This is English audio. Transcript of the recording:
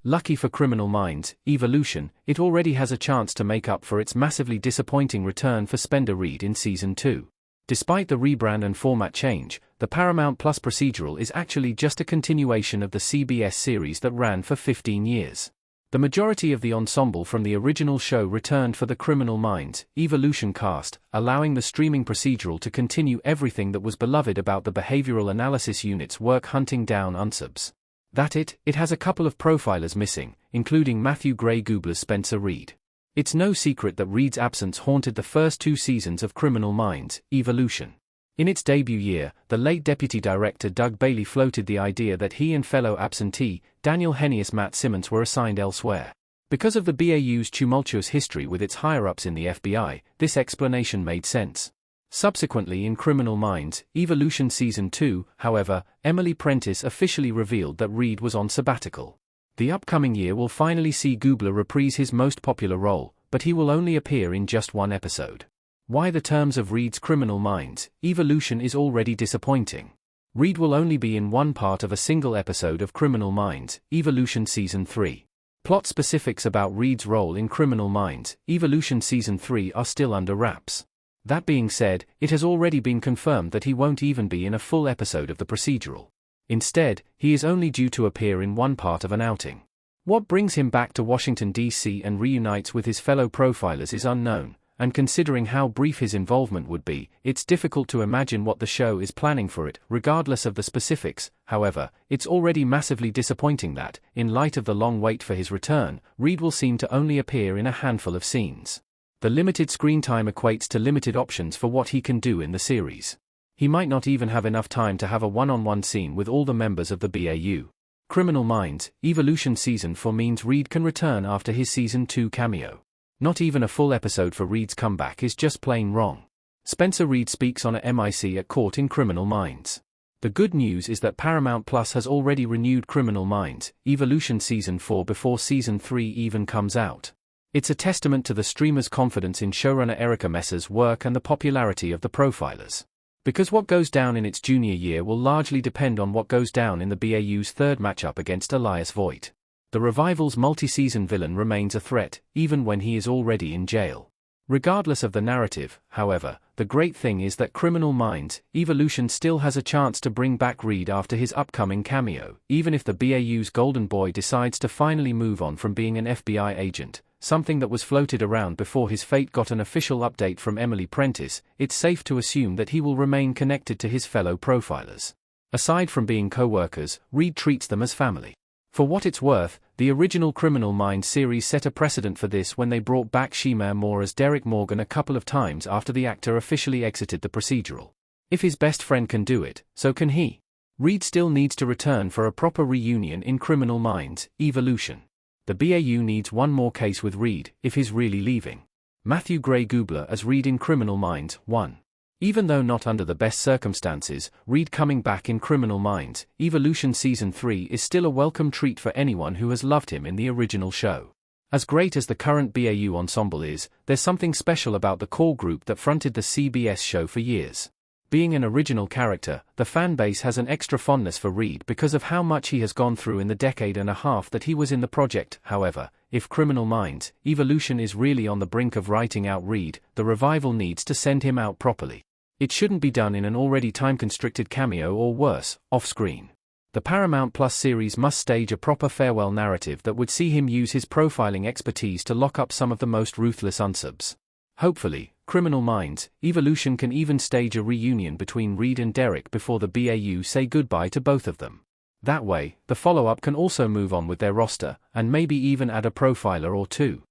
Lucky for Criminal Minds, Evolution, it already has a chance to make up for its massively disappointing return for Spender Reid in Season 2. Despite the rebrand and format change, the Paramount Plus procedural is actually just a continuation of the CBS series that ran for 15 years. The majority of the ensemble from the original show returned for the Criminal Minds, Evolution cast, allowing the streaming procedural to continue everything that was beloved about the behavioral analysis unit's work hunting down unsubs. It has a couple of profilers missing, including Matthew Gray Gubler's Spencer Reid. It's no secret that Reid's absence haunted the first 2 seasons of Criminal Minds, Evolution. In its debut year, the late deputy director Doug Bailey floated the idea that he and fellow absentee, Daniel Henius Matt Simmons were assigned elsewhere. Because of the BAU's tumultuous history with its higher-ups in the FBI, this explanation made sense. Subsequently in Criminal Minds, Evolution Season 2, however, Emily Prentiss officially revealed that Reid was on sabbatical. The upcoming year will finally see Gubler reprise his most popular role, but he will only appear in just 1 episode. Why the terms of Reid's Criminal Minds, Evolution is already disappointing. Reid will only be in one part of a single episode of Criminal Minds, Evolution Season 3. Plot specifics about Reid's role in Criminal Minds, Evolution Season 3 are still under wraps. That being said, it has already been confirmed that he won't even be in a full episode of the procedural. Instead, he is only due to appear in one part of an outing. What brings him back to Washington, D.C. and reunites with his fellow profilers is unknown, and considering how brief his involvement would be, it's difficult to imagine what the show is planning for it. Regardless of the specifics, however, it's already massively disappointing that, in light of the long wait for his return, Reid will seem to only appear in a handful of scenes. The limited screen time equates to limited options for what he can do in the series. He might not even have enough time to have a one-on-one scene with all the members of the BAU. Criminal Minds, Evolution Season 4 means Reid can return after his Season 2 cameo. Not even a full episode for Reid's comeback is just plain wrong. Spencer Reid speaks on a MIC at court in Criminal Minds. The good news is that Paramount Plus has already renewed Criminal Minds, Evolution Season 4 before Season 3 even comes out. It's a testament to the streamer's confidence in showrunner Erica Messer's work and the popularity of the profilers. Because what goes down in its junior year will largely depend on what goes down in the BAU's third matchup against Elias Voigt. The revival's multi-season villain remains a threat, even when he is already in jail. Regardless of the narrative, however, the great thing is that Criminal Minds, Evolution still has a chance to bring back Reid after his upcoming cameo, even if the BAU's Golden Boy decides to finally move on from being an FBI agent, something that was floated around before his fate got an official update from Emily Prentiss. It's safe to assume that he will remain connected to his fellow profilers. Aside from being co-workers, Reid treats them as family. For what it's worth, the original Criminal Minds series set a precedent for this when they brought back Shemar Moore as Derek Morgan a couple of times after the actor officially exited the procedural. If his best friend can do it, so can he. Reid still needs to return for a proper reunion in Criminal Minds, Evolution. The BAU needs one more case with Reid, if he's really leaving. Matthew Gray Gubler as Reid in Criminal Minds, 1. Even though not under the best circumstances, Reid coming back in Criminal Minds, Evolution Season 3 is still a welcome treat for anyone who has loved him in the original show. As great as the current BAU ensemble is, there's something special about the core group that fronted the CBS show for years. Being an original character, the fanbase has an extra fondness for Reid because of how much he has gone through in the decade and a half that he was in the project. However, if Criminal Minds, Evolution is really on the brink of writing out Reid, the revival needs to send him out properly. It shouldn't be done in an already time-constricted cameo or worse, off-screen. The Paramount Plus series must stage a proper farewell narrative that would see him use his profiling expertise to lock up some of the most ruthless unsubs. Hopefully, Criminal Minds, Evolution can even stage a reunion between Reid and Derek before the BAU say goodbye to both of them. That way, the follow-up can also move on with their roster, and maybe even add a profiler or two.